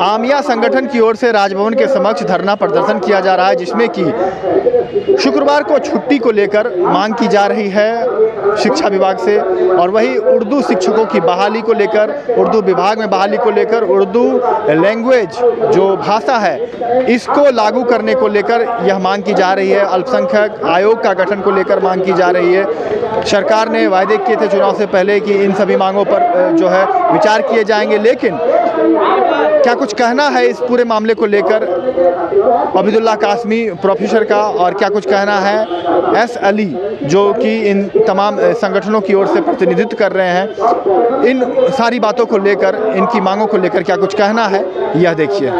आमिया संगठन की ओर से राजभवन के समक्ष धरना प्रदर्शन किया जा रहा है, जिसमें कि शुक्रवार को छुट्टी को लेकर मांग की जा रही है शिक्षा विभाग से, और वही उर्दू शिक्षकों की बहाली को लेकर, उर्दू विभाग में बहाली को लेकर, उर्दू लैंग्वेज जो भाषा है इसको लागू करने को लेकर यह मांग की जा रही है। अल्पसंख्यक आयोग का गठन को लेकर मांग की जा रही है। सरकार ने वायदे किए थे चुनाव से पहले कि इन सभी मांगों पर जो है विचार किए जाएंगे, लेकिन क्या कुछ कहना है इस पूरे मामले को लेकर अब्दुल्ला कासमी प्रोफेसर का, और क्या कुछ कहना है एस अली जो कि इन तमाम संगठनों की ओर से प्रतिनिधित्व कर रहे हैं। इन सारी बातों को लेकर, इनकी मांगों को लेकर क्या कुछ कहना है, यह देखिए।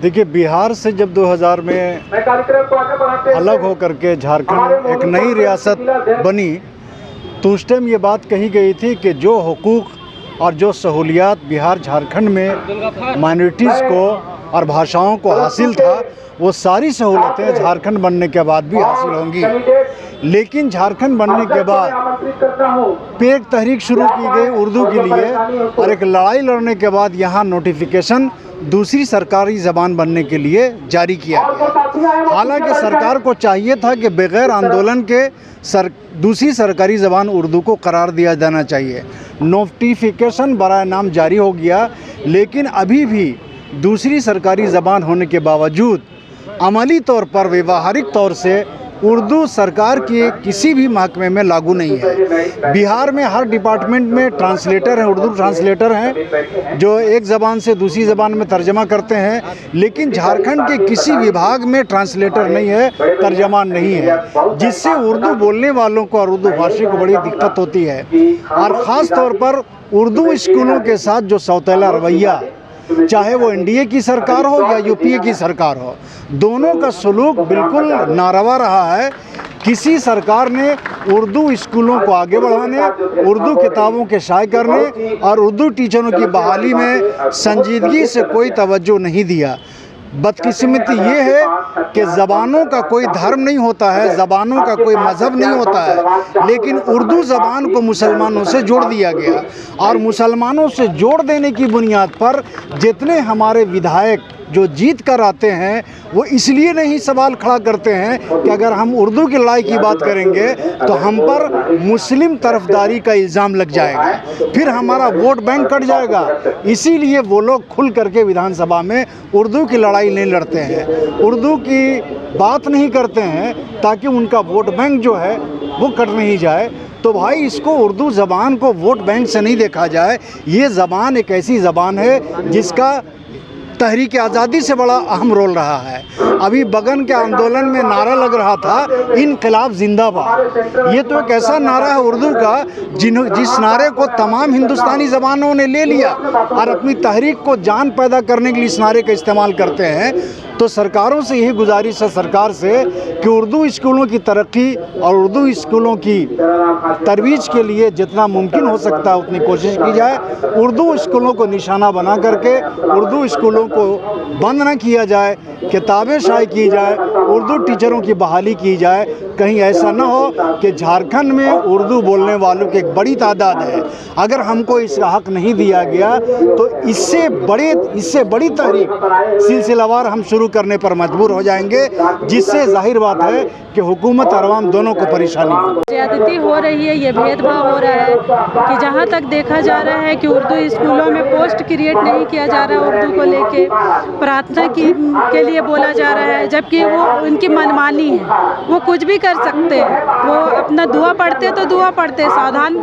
देखिए, बिहार से जब 2000 में अलग होकर के झारखंड एक नई रियासत बनी, तो उस टाइम ये बात कही गई थी कि जो हुकूक और जो सहूलियात बिहार झारखंड में माइनॉरिटीज़ को और भाषाओं को हासिल था, वो सारी सहूलतें झारखंड बनने के बाद भी हासिल होंगी। लेकिन झारखंड बनने के बाद एक तहरीक शुरू की गई उर्दू के लिए, और एक लड़ाई लड़ने के बाद यहाँ नोटिफिकेशन दूसरी सरकारी ज़बान बनने के लिए जारी किया गया। हालांकि सरकार को चाहिए था कि बग़ैर आंदोलन के दूसरी सरकारी ज़बान उर्दू को करार दिया जाना चाहिए। नोटिफिकेशन बराए नाम जारी हो गया, लेकिन अभी भी दूसरी सरकारी ज़बान होने के बावजूद अमली तौर पर, व्यवहारिक तौर से उर्दू सरकार के किसी भी महकमे में लागू नहीं है। बिहार में हर डिपार्टमेंट में ट्रांसलेटर हैं, उर्दू ट्रांसलेटर हैं जो एक ज़बान से दूसरी ज़बान में तर्जमा करते हैं, लेकिन झारखंड के किसी विभाग में ट्रांसलेटर नहीं है, तर्जमान नहीं है, जिससे उर्दू बोलने वालों को और उर्दू भाषी को बड़ी दिक्कत होती है। और ख़ास तौर पर उर्दू स्कूलों के साथ जो सौतेला रवैया, चाहे वो एनडीए की सरकार हो या यूपीए की सरकार हो, दोनों का सलूक बिल्कुल नारवा रहा है। किसी सरकार ने उर्दू स्कूलों को आगे बढ़ाने, उर्दू किताबों के शाये करने और उर्दू टीचरों की बहाली में संजीदगी से कोई तवज्जो नहीं दिया। बदकिस्मती ये है कि ज़बानों का कोई धर्म नहीं होता है, ज़बानों का कोई मज़हब नहीं होता है, लेकिन उर्दू ज़बान को मुसलमानों से जोड़ दिया गया। और मुसलमानों से जोड़ देने की बुनियाद पर जितने हमारे विधायक जो जीत कर आते हैं, वो इसलिए नहीं सवाल खड़ा करते हैं कि अगर हम उर्दू की लड़ाई की बात करेंगे तो हम पर मुस्लिम तरफदारी का इल्ज़ाम लग जाएगा, फिर हमारा वोट बैंक कट जाएगा। इसीलिए वो लोग खुल करके विधानसभा में उर्दू की लड़ाई नहीं लड़ते हैं, उर्दू की बात नहीं करते हैं, ताकि उनका वोट बैंक जो है वो कट नहीं जाए। तो भाई, इसको उर्दू ज़बान को वोट बैंक से नहीं देखा जाए। ये ज़बान एक ऐसी ज़बान है जिसका तहरीक आज़ादी से बड़ा अहम रोल रहा है। अभी बगन के आंदोलन में नारा लग रहा था, इनकलाब जिंदाबाद। ये तो एक ऐसा नारा है उर्दू का जिस नारे को तमाम हिंदुस्तानी ज़बानों ने ले लिया और अपनी तहरीक को जान पैदा करने के लिए इस नारे का इस्तेमाल करते हैं। तो सरकारों से यही गुजारिश है, सरकार से, कि उर्दू स्कूलों की तरक्की और उर्दू स्कूलों की तरवीज के लिए जितना मुमकिन हो सकता है उतनी कोशिश की जाए। उर्दू स्कूलों को निशाना बना करके उर्दू स्कूलों को बंद न किया जाए, किताबें शाये की जाए, उर्दू टीचरों की बहाली की जाए। कहीं ऐसा ना हो कि झारखंड में उर्दू बोलने वालों की एक बड़ी तादाद है, अगर हमको इसका हक नहीं दिया गया तो इससे बड़ी तहरीक सिलसिलावार हम शुरू करने पर मजबूर हो जाएंगे, जिससे जाहिर बात है कि हुकूमत और अवाम दोनों को परेशानी होगी। ज्यादती हो रही है, ये भेदभाव हो रहा है कि जहाँ तक देखा जा रहा है कि उर्दू स्कूलों में पोस्ट क्रिएट नहीं किया जा रहा है उर्दू को लेके, प्रार्थना के लिए बोला जा रहा है, जबकि वो उनकी मनमानी है, वो कुछ भी कर सकते हैं। वो अपना दुआ पढ़ते तो दुआ पढ़ते, सावधान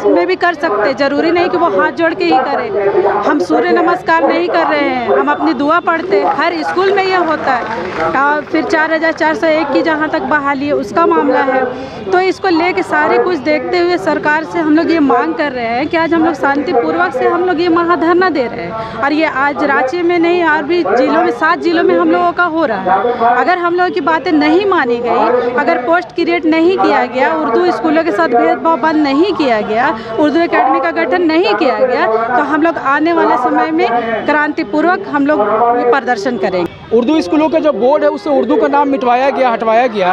में भी कर सकते, ज़रूरी नहीं कि वो हाथ जोड़ के ही करें। हम सूर्य नमस्कार नहीं कर रहे हैं, हम अपनी दुआ पढ़ते, हर स्कूल में यह होता है। और फिर 4401 की जहाँ तक बहाली है उसका मामला है। तो इसको लेके सारे कुछ देखते हुए सरकार से हम लोग ये मांग कर रहे हैं कि आज हम लोग शांतिपूर्वक से हम लोग ये महाधरना दे रहे हैं, और ये आज रांची में नहीं और भी जिलों में 7 जिलों में हम लोगों का हो रहा है। अगर हम लोगों की बातें नहीं मानी गई, अगर पोस्ट क्रिएट नहीं किया गया, उर्दू स्कूलों के साथ भेदभाव बंद नहीं किया गया, उर्दू एकेडमी का गठन नहीं किया गया, तो हम लोग आने वाले समय में क्रांतिपूर्वक हम लोग ये प्रदर्शन करेंगे। उर्दू स्कूलों के जो बोर्ड है उससे उर्दू का नाम हटवाया गया।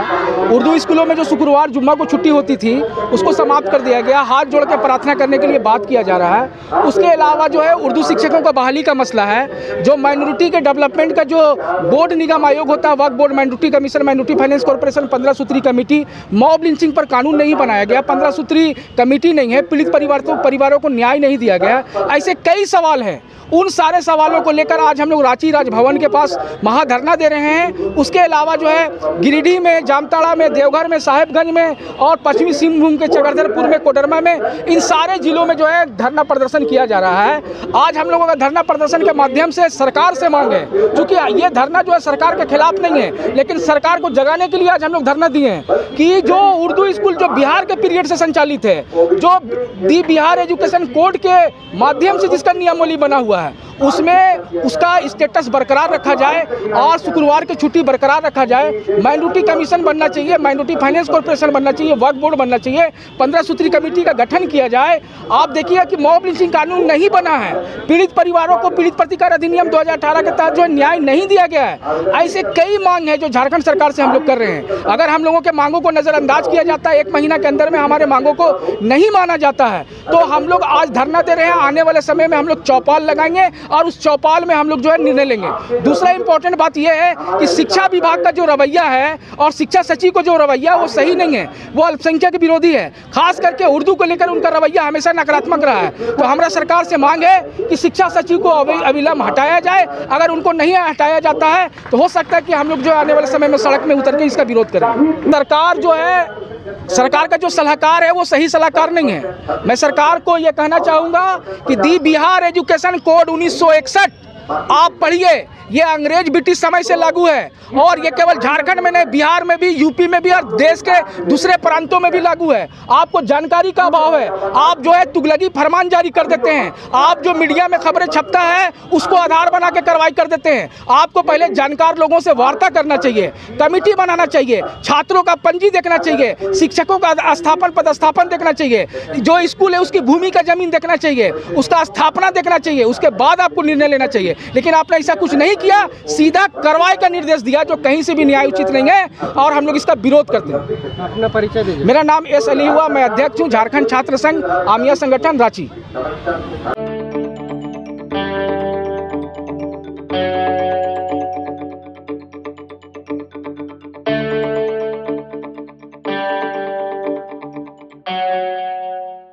उर्दू स्कूलों में जो शुक्रवार जुम्मा को छुट्टी होती थी उसको समाप्त कर दिया गया। हाथ जोड़ के प्रार्थना करने के लिए बात किया जा रहा है। उसके अलावा जो है उर्दू शिक्षकों का बहाली का मसला है। जो माइनॉरिटी के डेवलपमेंट का जो बोर्ड निगम आयोग होता है, Waqf board, minority commission, minority finance corporation, 15 सूत्री कमेटी, मॉब लिंचिंग पर कानून नहीं बनाया गया, 15 सूत्री कमेटी नहीं है, पीड़ित परिवारों को न्याय नहीं दिया गया। ऐसे कई सवाल हैं। उन सारे सवालों को लेकर आज हम लोग रांची राजभवन के पास महाधरना दे रहे हैं। उसके अलावा जो है गिरिडीह में, जामताड़ा में, देवघर में, साहेबगंज में और पश्चिमी सिंहभूम के चक्रधरपुर में, कोडरमा में, इन सारे जिलों में जो है धरना प्रदर्शन किया जा रहा है। आज हम लोगों का धरना प्रदर्शन के माध्यम से सरकार से मांग है, क्योंकि ये धरना जो है सरकार के खिलाफ नहीं है, लेकिन सरकार को जगाने के लिए आज हम लोग धरना दिए हैं कि जो उर्दू स्कूल जो बिहार के पीरियड से संचालित है, जो दी बिहार एजुकेशन कोड के माध्यम से जिसका नियमावली बना हुआ है, उसमें उसका स्टेटस बरकरार रखा जाए और शुक्रवार की छुट्टी बरकरार रखा जाए। माइनॉरिटी कमीशन बनना चाहिए, माइनॉरिटी फाइनेंस कॉर्पोरेशन बनना चाहिए, वक्फ बोर्ड बनना चाहिए, 15 सूत्री कमेटी का गठन किया जाए। आप देखिए कि मॉब लिंचिंग कानून नहीं बना है, पीड़ित परिवारों को पीड़ित प्रतिकार अधिनियम 2018 के तहत जो है न्याय नहीं दिया गया है। ऐसे कई मांग है जो झारखंड सरकार से हम लोग कर रहे हैं। अगर हम लोगों के मांगों को नजरअंदाज किया जाता है, 1 महीना के अंदर में हमारे मांगों को नहीं माना जाता है, तो हम लोग आज धरना दे रहे हैं। आने वाले समय में हम लोग चौपाल लगाएंगे और उस चौपाल में हम लोग जो है निर्णय लेंगे। दूसरा इंपॉर्टेंट बात यह है कि शिक्षा विभाग का जो रवैया है और शिक्षा सचिव को जो रवैया वो सही नहीं है, वो अल्पसंख्यक विरोधी है। खास करके उर्दू को लेकर उनका रवैया हमेशा नकारात्मक रहा है। तो हमारा सरकार से मांग है कि शिक्षा सचिव को अविलंब हटाया जाए। अगर उनको नहीं हटाया जाता है तो हो सकता है कि हम लोग जो आने वाले समय में सड़क में उतर के इसका विरोध करें। सरकार जो है, सरकार का जो सलाहकार है वो सही सलाहकार नहीं है। मैं सरकार को ये कहना चाहूँगा कि दी बिहार एजुकेशन कोड 1961 आप पढ़िए, ये अंग्रेज ब्रिटिश समय से लागू है और ये केवल झारखंड में नहीं, बिहार में भी, यूपी में भी और देश के दूसरे प्रांतों में भी लागू है। आपको जानकारी का अभाव है, आप जो है तुगलकी फरमान जारी कर देते हैं। आप जो मीडिया में खबरें छपता है उसको आधार बना के कार्रवाई कर देते हैं। आपको पहले जानकार लोगों से वार्ता करना चाहिए, कमेटी बनाना चाहिए, छात्रों का पंजी देखना चाहिए, शिक्षकों का स्थापन पदस्थापन देखना चाहिए, जो स्कूल है उसकी भूमि का जमीन देखना चाहिए, उसका स्थापना देखना चाहिए, उसके बाद आपको निर्णय लेना चाहिए। लेकिन आपने ऐसा कुछ नहीं किया, सीधा कार्रवाई का निर्देश दिया, जो कहीं से भी न्याय उचित नहीं है और हम लोग इसका विरोध करते हैं। अपना परिचय दीजिए। मेरा नाम एस अली हुआ, मैं अध्यक्ष हूँ झारखंड छात्र संघ आमिया संगठन रांची।